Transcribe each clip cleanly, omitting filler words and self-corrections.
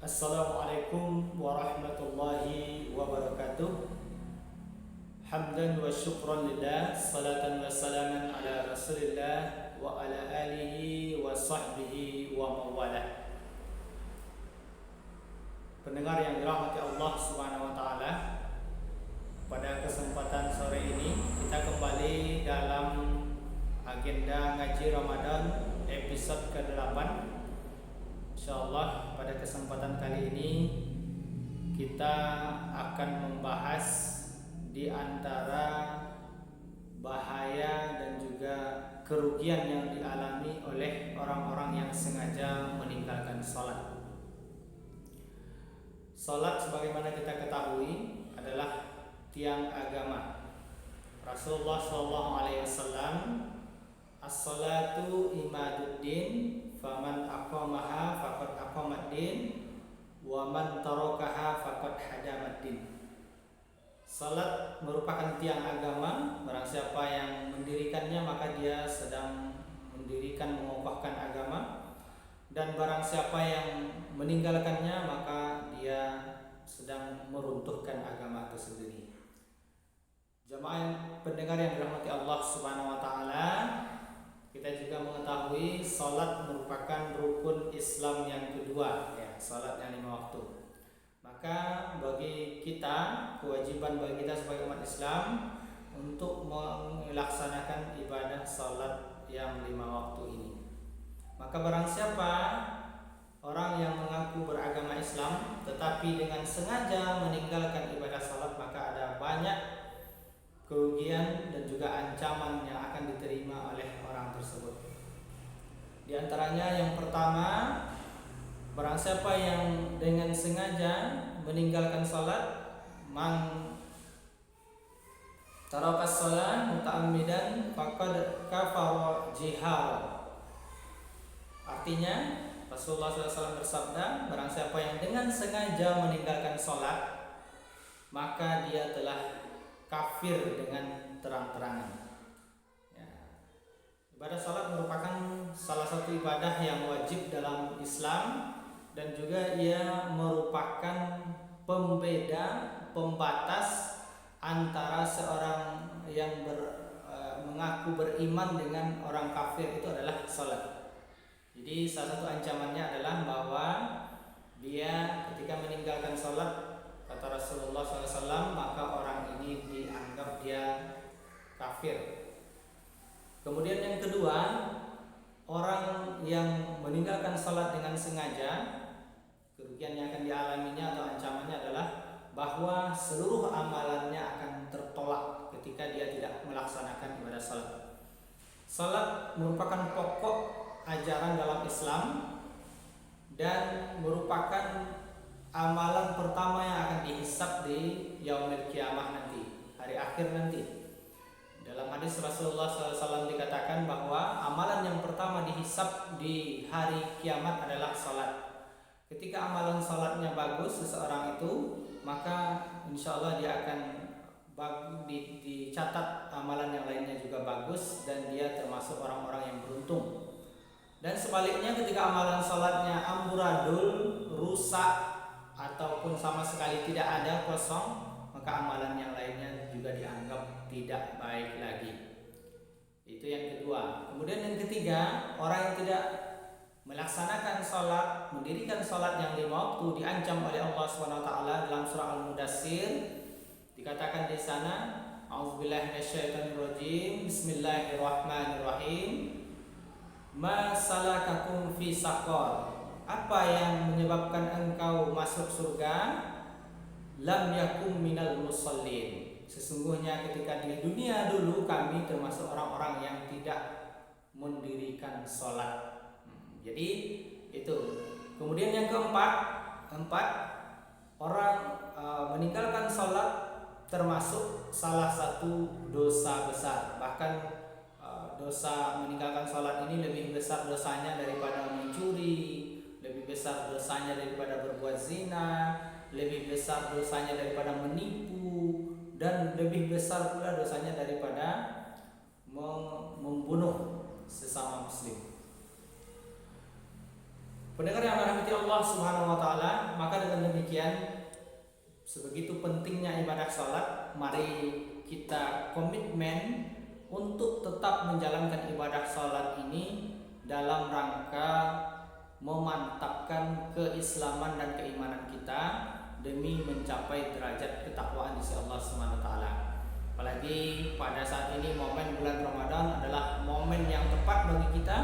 Assalamualaikum warahmatullahi wabarakatuh. Hamdan wa syukran lillah, salatan wa salaman ala rasulillah wa ala alihi wa sahbihi wa mawalah. Pendengar yang dirahmati Allah subhanahu wa ta'ala, pada kesempatan sore ini kita kembali dalam agenda ngaji Ramadan episode ke-8. InsyaAllah pada kesempatan kali ini kita akan membahas di antara bahaya dan juga kerugian yang dialami oleh orang-orang yang sengaja meninggalkan sholat. Sholat sebagaimana kita ketahui adalah tiang agama. Rasulullah SAW, as-salatu imaduddin, faman aqamaha faqad aqamaddin, wa man tarakaha faqad hadamaddin. Salat merupakan tiang agama. Barang siapa yang mendirikannya maka dia sedang mendirikan, mengokohkan agama. Dan barang siapa yang meninggalkannya maka dia sedang meruntuhkan agama itu sendiri. Jamaah pendengar yang dirahmati Allah Subhanahu wa taala, kita juga mengetahui salat merupakan rukun Islam yang kedua, ya, salat yang 5 waktu. Maka bagi kita, kewajiban bagi kita sebagai umat Islam untuk melaksanakan ibadah salat yang 5 waktu ini. Maka barang siapa orang yang mengaku beragama Islam tetapi dengan sengaja meninggalkan ibadah salat, maka ada banyak kerugian dan juga ancaman yang akan diterima oleh orang tersebut. Di antaranya yang pertama, barang siapa yang dengan sengaja meninggalkan salat, man tarakas salat muta'ammidan faqad kafara jihar. Artinya Rasulullah SAW bersabda, barang siapa yang dengan sengaja meninggalkan salat, maka dia telah kafir dengan terang-terangan. Ya. Ibadah salat merupakan salah satu ibadah yang wajib dalam Islam dan juga ia merupakan pembeda, pembatas antara seorang yang mengaku beriman dengan orang kafir. Itu adalah salat. Jadi salah satu ancamannya adalah bahwa dia ketika meninggalkan salat, kata Rasulullah SAW, maka orang ini dianggap dia kafir. Kemudian yang kedua, orang yang meninggalkan salat dengan sengaja, kerugian yang akan dialaminya atau ancamannya adalah bahwa seluruh amalannya akan tertolak ketika dia tidak melaksanakan ibadah salat. Salat merupakan pokok ajaran dalam Islam dan merupakan amalan pertama yang akan dihisab di yaumil kiamah nanti, hari akhir nanti. Dalam hadis Rasulullah SAW dikatakan bahwa amalan yang pertama dihisab di hari kiamat adalah salat. Ketika amalan salatnya bagus seseorang itu, maka insya Allah dia akan dicatat amalan yang lainnya juga bagus dan dia termasuk orang-orang yang beruntung. Dan sebaliknya ketika amalan salatnya amburadul, rusak, ataupun sama sekali tidak ada, kosong, maka amalan yang lainnya juga dianggap tidak baik lagi. Itu yang kedua. Kemudian yang ketiga, orang yang tidak melaksanakan salat, mendirikan salat yang 5 waktu diancam oleh Allah SWT dalam surah Al-Mudassir. Dikatakan di sana, A'udzubillahi minasyaitonirrajim, Bismillahirrahmanirrahim. Ma salakakum fi saqar? Apa yang menyebabkan engkau masuk surga? Lam yakum minal musallin. Sesungguhnya ketika di dunia dulu kami termasuk orang-orang yang tidak mendirikan sholat. Jadi itu. Kemudian yang keempat, orang meninggalkan sholat termasuk salah satu dosa besar. Bahkan dosa meninggalkan sholat ini lebih besar dosanya daripada mencuri, lebih besar dosanya daripada berbuat zina, lebih besar dosanya daripada menipu, dan lebih besar pula dosanya daripada membunuh sesama muslim. Pendengar yang dirahmati Allah Subhanahu wa taala, maka dengan demikian sebegitu pentingnya ibadah salat, mari kita komitmen untuk tetap menjalankan ibadah salat ini dalam rangka memantapkan keislaman dan keimanan kita demi mencapai derajat ketakwaan di sisi Allah Subhanahu wa taala. Apalagi pada saat ini momen bulan Ramadan adalah momen yang tepat bagi kita.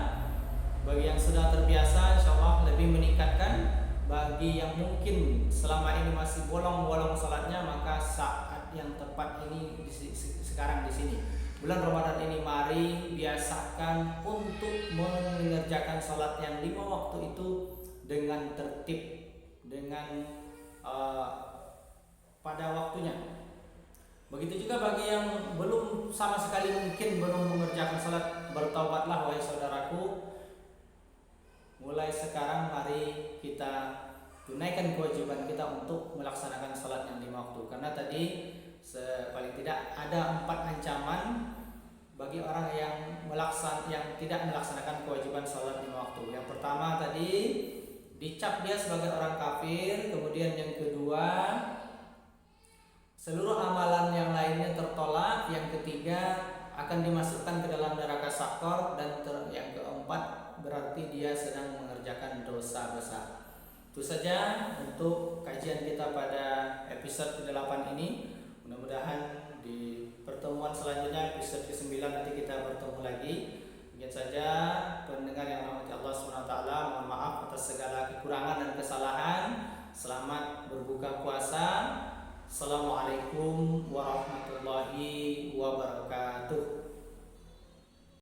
Bagi yang sudah terbiasa, insyaallah lebih meningkatkan. Bagi yang mungkin selama ini masih bolong-bolong salatnya, maka saat yang tepat ini sekarang di sini. Bulan Ramadan ini mari biasakan untuk mengerjakan salat yang 5 waktu itu dengan tertib, dengan pada waktunya. Begitu juga bagi yang belum sama sekali mungkin belum mengerjakan salat, bertaubatlah wahai saudaraku. Mulai sekarang mari kita tunaikan kewajiban kita untuk melaksanakan salat yang 5 waktu. Karena tadi paling tidak ada 4 ancaman bagi orang yang tidak melaksanakan kewajiban salat 5 waktu. Yang pertama tadi dicap dia sebagai orang kafir, kemudian yang kedua seluruh amalan yang lainnya tertolak, yang ketiga akan dimasukkan ke dalam neraka sakor, dan yang keempat berarti dia sedang mengerjakan dosa besar. Itu saja untuk kajian kita pada episode ke-8 ini. Mudah-mudahan di pertemuan selanjutnya, episode ke-9 nanti kita bertemu lagi. Mungkin saja pendengar yang dirahmati Allah SWT, mohon maaf atas segala kekurangan dan kesalahan. Selamat berbuka puasa. Assalamualaikum warahmatullahi wabarakatuh.